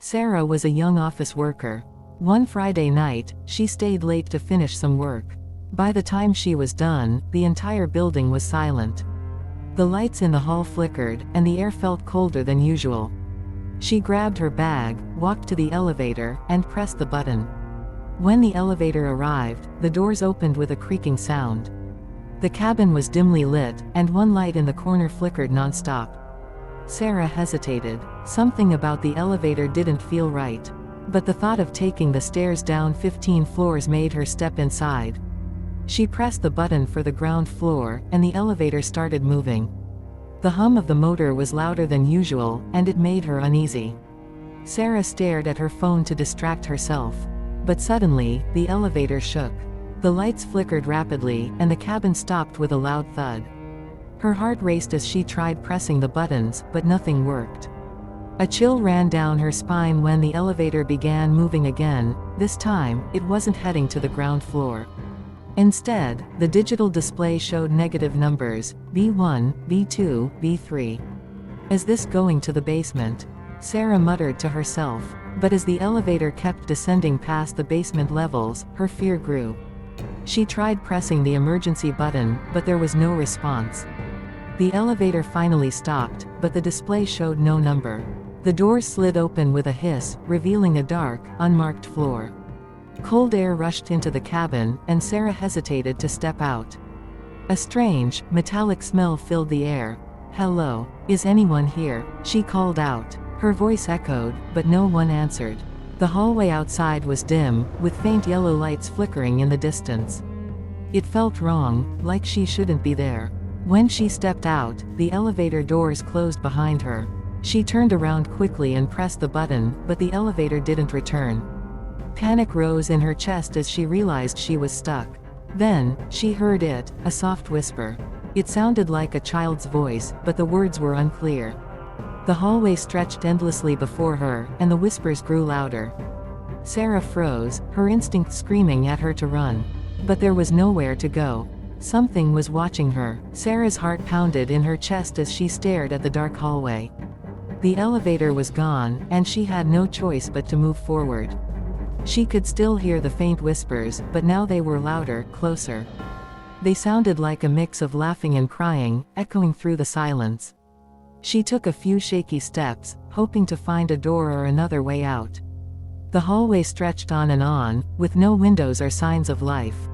Sarah was a young office worker. One Friday night, she stayed late to finish some work. By the time she was done, the entire building was silent. The lights in the hall flickered, and the air felt colder than usual. She grabbed her bag, walked to the elevator, and pressed the button. When the elevator arrived, the doors opened with a creaking sound. The cabin was dimly lit, and one light in the corner flickered non-stop. Sarah hesitated. Something about the elevator didn't feel right. But the thought of taking the stairs down 15 floors made her step inside. She pressed the button for the ground floor, and the elevator started moving. The hum of the motor was louder than usual, and it made her uneasy. Sarah stared at her phone to distract herself. But suddenly, the elevator shook. The lights flickered rapidly, and the cabin stopped with a loud thud. Her heart raced as she tried pressing the buttons, but nothing worked. A chill ran down her spine when the elevator began moving again. This time, it wasn't heading to the ground floor. Instead, the digital display showed negative numbers: B1, B2, B3. Is this going to the basement? Sarah muttered to herself. But as the elevator kept descending past the basement levels, her fear grew. She tried pressing the emergency button, but there was no response. The elevator finally stopped, but the display showed no number. The doors slid open with a hiss, revealing a dark, unmarked floor. Cold air rushed into the cabin, and Sarah hesitated to step out. A strange, metallic smell filled the air. "Hello, is anyone here?" she called out. Her voice echoed, but no one answered. The hallway outside was dim, with faint yellow lights flickering in the distance. It felt wrong, like she shouldn't be there. When she stepped out, the elevator doors closed behind her. She turned around quickly and pressed the button, but the elevator didn't return. Panic rose in her chest as she realized she was stuck. Then, she heard it, a soft whisper. It sounded like a child's voice, but the words were unclear. The hallway stretched endlessly before her, and the whispers grew louder. Sarah froze, her instinct screaming at her to run. But there was nowhere to go. Something was watching her. Sarah's heart pounded in her chest as she stared at the dark hallway. The elevator was gone, and she had no choice but to move forward. She could still hear the faint whispers, but now they were louder, closer. They sounded like a mix of laughing and crying, echoing through the silence. She took a few shaky steps, hoping to find a door or another way out. The hallway stretched on, with no windows or signs of life.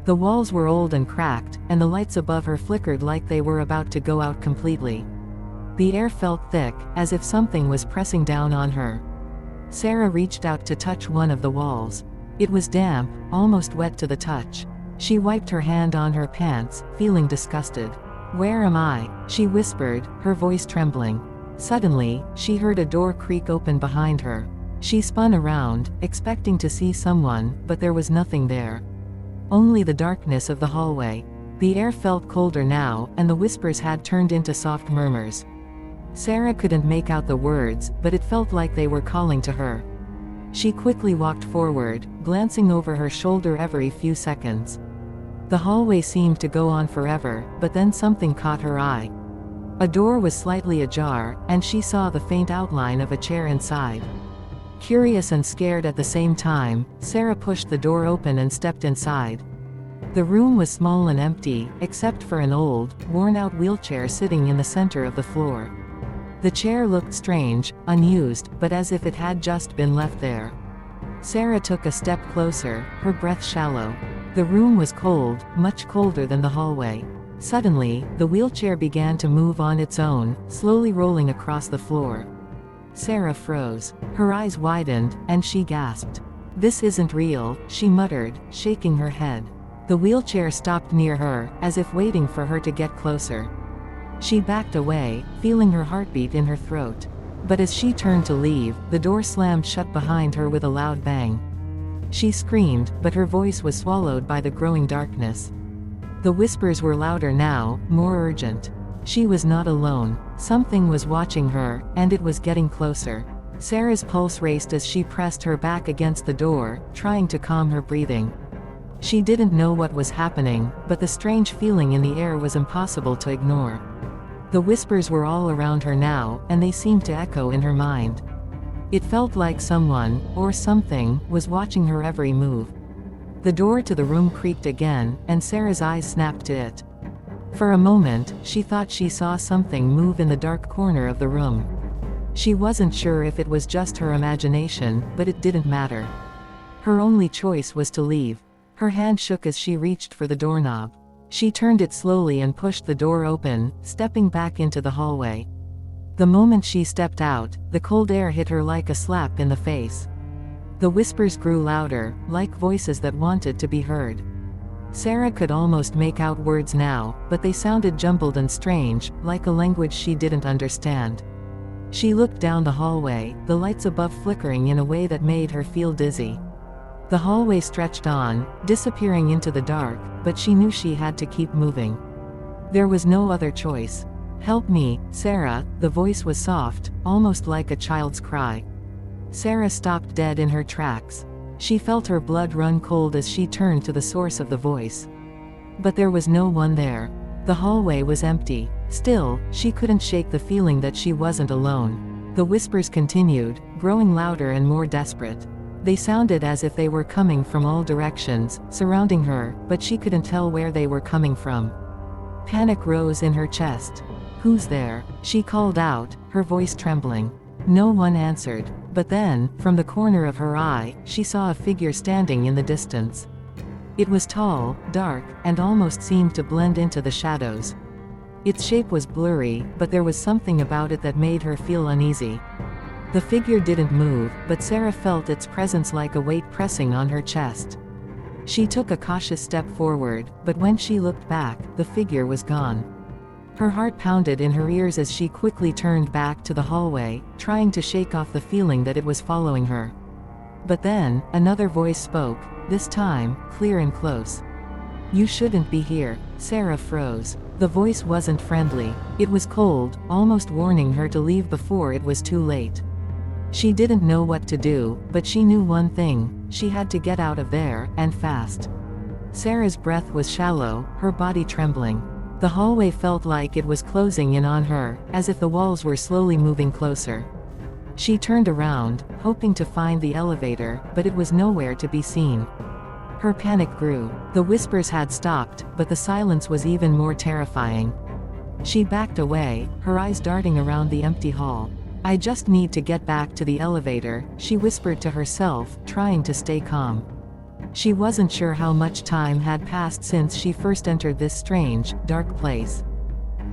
The walls were old and cracked, and the lights above her flickered like they were about to go out completely. The air felt thick, as if something was pressing down on her. Sarah reached out to touch one of the walls. It was damp, almost wet to the touch. She wiped her hand on her pants, feeling disgusted. "Where am I?" she whispered, her voice trembling. Suddenly, she heard a door creak open behind her. She spun around, expecting to see someone, but there was nothing there. Only the darkness of the hallway. The air felt colder now, and the whispers had turned into soft murmurs. Sarah couldn't make out the words, but it felt like they were calling to her. She quickly walked forward, glancing over her shoulder every few seconds. The hallway seemed to go on forever, but then something caught her eye. A door was slightly ajar, and she saw the faint outline of a chair inside. Curious and scared at the same time, Sarah pushed the door open and stepped inside. The room was small and empty, except for an old, worn-out wheelchair sitting in the center of the floor. The chair looked strange, unused, but as if it had just been left there. Sarah took a step closer, her breath shallow. The room was cold, much colder than the hallway. Suddenly, the wheelchair began to move on its own, slowly rolling across the floor. Sarah froze. Her eyes widened, and she gasped. "This isn't real," she muttered, shaking her head. The wheelchair stopped near her, as if waiting for her to get closer. She backed away, feeling her heartbeat in her throat. But as she turned to leave, the door slammed shut behind her with a loud bang. She screamed, but her voice was swallowed by the growing darkness. The whispers were louder now, more urgent. She was not alone. Something was watching her, and it was getting closer. Sarah's pulse raced as she pressed her back against the door, trying to calm her breathing. She didn't know what was happening, but the strange feeling in the air was impossible to ignore. The whispers were all around her now, and they seemed to echo in her mind. It felt like someone, or something, was watching her every move. The door to the room creaked again, and Sarah's eyes snapped to it. For a moment, she thought she saw something move in the dark corner of the room. She wasn't sure if it was just her imagination, but it didn't matter. Her only choice was to leave. Her hand shook as she reached for the doorknob. She turned it slowly and pushed the door open, stepping back into the hallway. The moment she stepped out, the cold air hit her like a slap in the face. The whispers grew louder, like voices that wanted to be heard. Sarah could almost make out words now, but they sounded jumbled and strange, like a language she didn't understand. She looked down the hallway, the lights above flickering in a way that made her feel dizzy. The hallway stretched on, disappearing into the dark, but she knew she had to keep moving. There was no other choice. "Help me, Sarah," the voice was soft, almost like a child's cry. Sarah stopped dead in her tracks. She felt her blood run cold as she turned to the source of the voice. But there was no one there. The hallway was empty. Still, she couldn't shake the feeling that she wasn't alone. The whispers continued, growing louder and more desperate. They sounded as if they were coming from all directions, surrounding her, but she couldn't tell where they were coming from. Panic rose in her chest. "Who's there?" she called out, her voice trembling. No one answered. But then, from the corner of her eye, she saw a figure standing in the distance. It was tall, dark, and almost seemed to blend into the shadows. Its shape was blurry, but there was something about it that made her feel uneasy. The figure didn't move, but Sarah felt its presence like a weight pressing on her chest. She took a cautious step forward, but when she looked back, the figure was gone. Her heart pounded in her ears as she quickly turned back to the hallway, trying to shake off the feeling that it was following her. But then, another voice spoke, this time, clear and close. "You shouldn't be here." Sarah froze. The voice wasn't friendly. It was cold, almost warning her to leave before it was too late. She didn't know what to do, but she knew one thing: she had to get out of there, and fast. Sarah's breath was shallow, her body trembling. The hallway felt like it was closing in on her, as if the walls were slowly moving closer. She turned around, hoping to find the elevator, but it was nowhere to be seen. Her panic grew. The whispers had stopped, but the silence was even more terrifying. She backed away, her eyes darting around the empty hall. "I just need to get back to the elevator," she whispered to herself, trying to stay calm. She wasn't sure how much time had passed since she first entered this strange, dark place.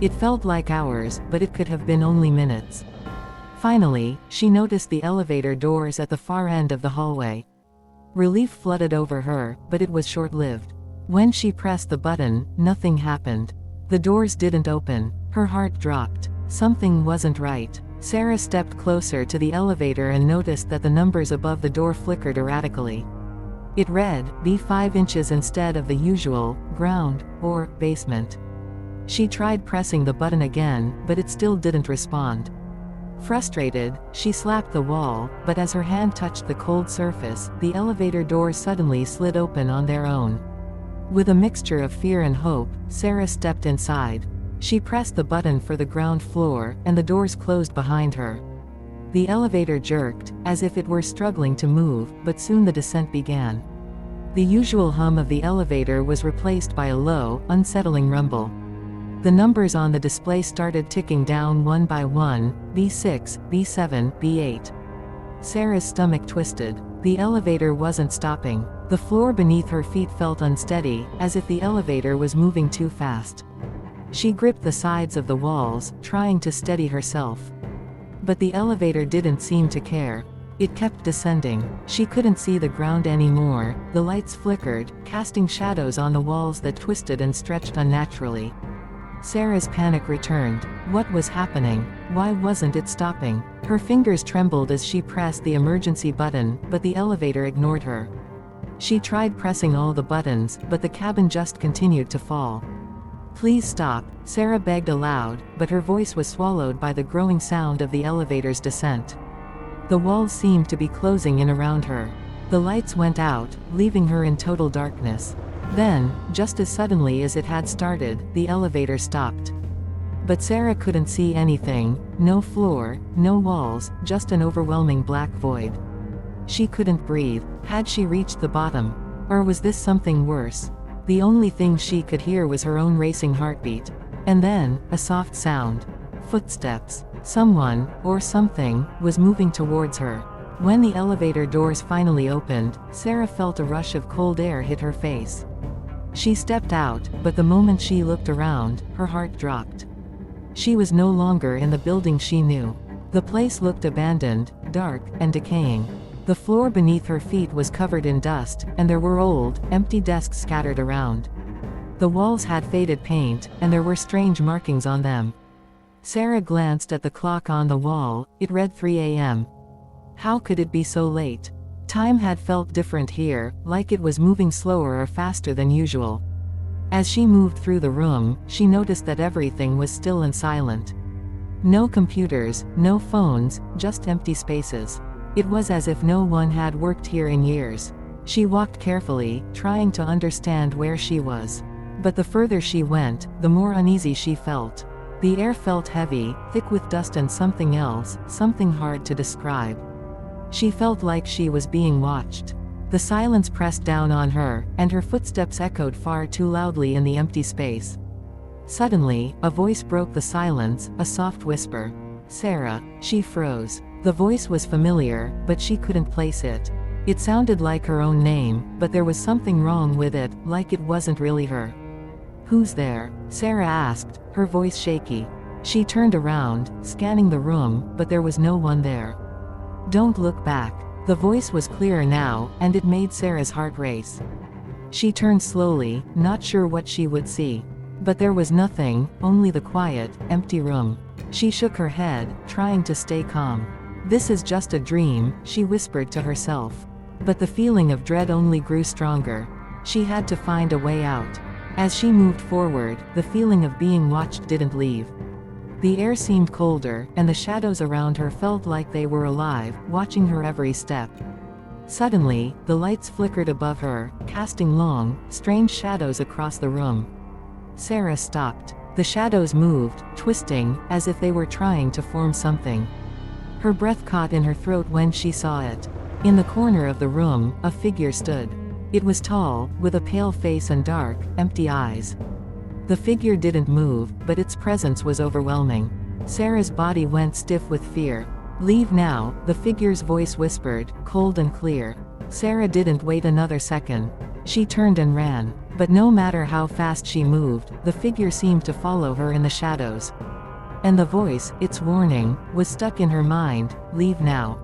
It felt like hours, but it could have been only minutes. Finally, she noticed the elevator doors at the far end of the hallway. Relief flooded over her, but it was short-lived. When she pressed the button, nothing happened. The doors didn't open. Her heart dropped. Something wasn't right. Sarah stepped closer to the elevator and noticed that the numbers above the door flickered erratically. It read, "Be 5 inches instead of the usual, ground, or basement." She tried pressing the button again, but it still didn't respond. Frustrated, she slapped the wall, but as her hand touched the cold surface, the elevator doors suddenly slid open on their own. With a mixture of fear and hope, Sarah stepped inside. She pressed the button for the ground floor, and the doors closed behind her. The elevator jerked, as if it were struggling to move, but soon the descent began. The usual hum of the elevator was replaced by a low, unsettling rumble. The numbers on the display started ticking down one by one: B6, B7, B8. Sarah's stomach twisted. The elevator wasn't stopping. The floor beneath her feet felt unsteady, as if the elevator was moving too fast. She gripped the sides of the walls, trying to steady herself. But the elevator didn't seem to care. It kept descending. She couldn't see the ground anymore. The lights flickered, casting shadows on the walls that twisted and stretched unnaturally. Sarah's panic returned. What was happening? Why wasn't it stopping? Her fingers trembled as she pressed the emergency button, but the elevator ignored her. She tried pressing all the buttons, but the cabin just continued to fall. "Please stop," Sarah begged aloud, but her voice was swallowed by the growing sound of the elevator's descent. The walls seemed to be closing in around her. The lights went out, leaving her in total darkness. Then, just as suddenly as it had started, the elevator stopped. But Sarah couldn't see anything, no floor, no walls, just an overwhelming black void. She couldn't breathe. Had she reached the bottom? Or was this something worse? The only thing she could hear was her own racing heartbeat. And then, a soft sound. Footsteps. Someone, or something, was moving towards her. When the elevator doors finally opened, Sarah felt a rush of cold air hit her face. She stepped out, but the moment she looked around, her heart dropped. She was no longer in the building she knew. The place looked abandoned, dark, and decaying. The floor beneath her feet was covered in dust, and there were old, empty desks scattered around. The walls had faded paint, and there were strange markings on them. Sarah glanced at the clock on the wall. It read 3 a.m. How could it be so late? Time had felt different here, like it was moving slower or faster than usual. As she moved through the room, she noticed that everything was still and silent. No computers, no phones, just empty spaces. It was as if no one had worked here in years. She walked carefully, trying to understand where she was. But the further she went, the more uneasy she felt. The air felt heavy, thick with dust and something else, something hard to describe. She felt like she was being watched. The silence pressed down on her, and her footsteps echoed far too loudly in the empty space. Suddenly, a voice broke the silence, a soft whisper. "Sarah." She froze. The voice was familiar, but she couldn't place it. It sounded like her own name, but there was something wrong with it, like it wasn't really her. "Who's there?" Sarah asked, her voice shaky. She turned around, scanning the room, but there was no one there. "Don't look back." The voice was clearer now, and it made Sarah's heart race. She turned slowly, not sure what she would see. But there was nothing, only the quiet, empty room. She shook her head, trying to stay calm. "This is just a dream," she whispered to herself. But the feeling of dread only grew stronger. She had to find a way out. As she moved forward, the feeling of being watched didn't leave. The air seemed colder, and the shadows around her felt like they were alive, watching her every step. Suddenly, the lights flickered above her, casting long, strange shadows across the room. Sarah stopped. The shadows moved, twisting, as if they were trying to form something. Her breath caught in her throat when she saw it. In the corner of the room, a figure stood. It was tall, with a pale face and dark, empty eyes. The figure didn't move, but its presence was overwhelming. Sarah's body went stiff with fear. "Leave now," the figure's voice whispered, cold and clear. Sarah didn't wait another second. She turned and ran. But no matter how fast she moved, the figure seemed to follow her in the shadows. And the voice, its warning, was stuck in her mind. "Leave now."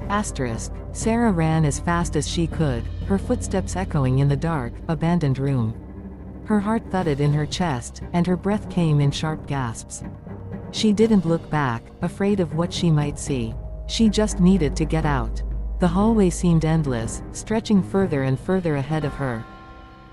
Asterisk. Sarah ran as fast as she could, her footsteps echoing in the dark, abandoned room. Her heart thudded in her chest, and her breath came in sharp gasps. She didn't look back, afraid of what she might see. She just needed to get out. The hallway seemed endless, stretching further and further ahead of her.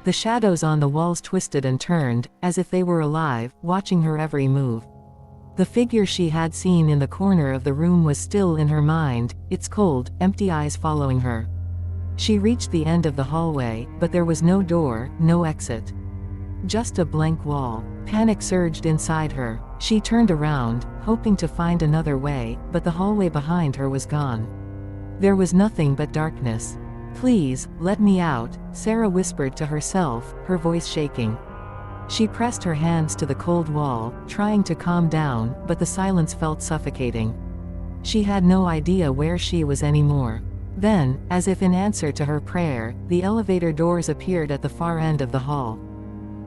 The shadows on the walls twisted and turned, as if they were alive, watching her every move. The figure she had seen in the corner of the room was still in her mind, its cold, empty eyes following her. She reached the end of the hallway, but there was no door, no exit. Just a blank wall. Panic surged inside her. She turned around, hoping to find another way, but the hallway behind her was gone. There was nothing but darkness. "Please, let me out," Sarah whispered to herself, her voice shaking. She pressed her hands to the cold wall, trying to calm down, but the silence felt suffocating. She had no idea where she was anymore. Then, as if in answer to her prayer, the elevator doors appeared at the far end of the hall.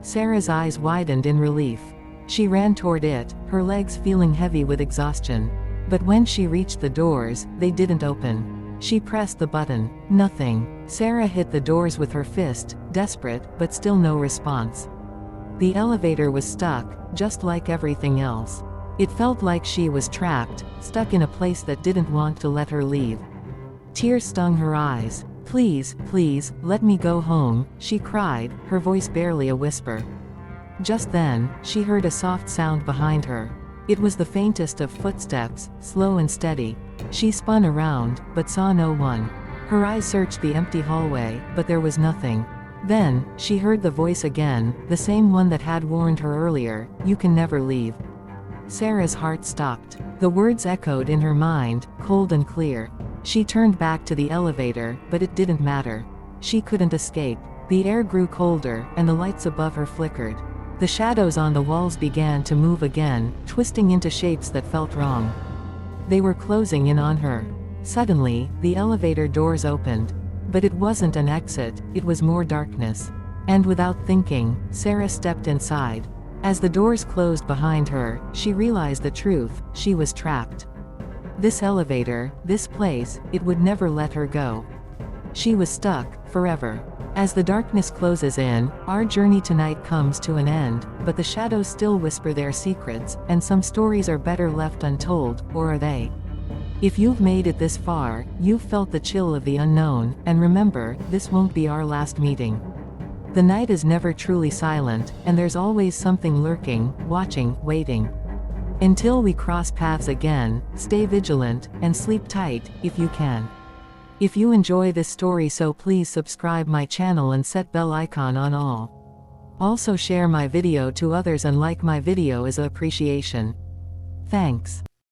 Sarah's eyes widened in relief. She ran toward it, her legs feeling heavy with exhaustion. But when she reached the doors, they didn't open. She pressed the button. Nothing. Sarah hit the doors with her fist, desperate, but still no response. The elevator was stuck, just like everything else. It felt like she was trapped, stuck in a place that didn't want to let her leave. Tears stung her eyes. "Please, please, let me go home," she cried, her voice barely a whisper. Just then, she heard a soft sound behind her. It was the faintest of footsteps, slow and steady. She spun around, but saw no one. Her eyes searched the empty hallway, but there was nothing. Then, she heard the voice again, the same one that had warned her earlier, "You can never leave." Sarah's heart stopped. The words echoed in her mind, cold and clear. She turned back to the elevator, but it didn't matter. She couldn't escape. The air grew colder, and the lights above her flickered. The shadows on the walls began to move again, twisting into shapes that felt wrong. They were closing in on her. Suddenly, the elevator doors opened. But it wasn't an exit, it was more darkness. And without thinking, Sarah stepped inside. As the doors closed behind her, she realized the truth: she was trapped. This elevator, this place, it would never let her go. She was stuck, forever. As the darkness closes in, our journey tonight comes to an end, but the shadows still whisper their secrets, and some stories are better left untold, or are they? If you've made it this far, you've felt the chill of the unknown, and remember, this won't be our last meeting. The night is never truly silent, and there's always something lurking, watching, waiting. Until we cross paths again, stay vigilant, and sleep tight, if you can. If you enjoy this story, so please subscribe my channel and set bell icon on all. Also share my video to others and like my video as appreciation. Thanks.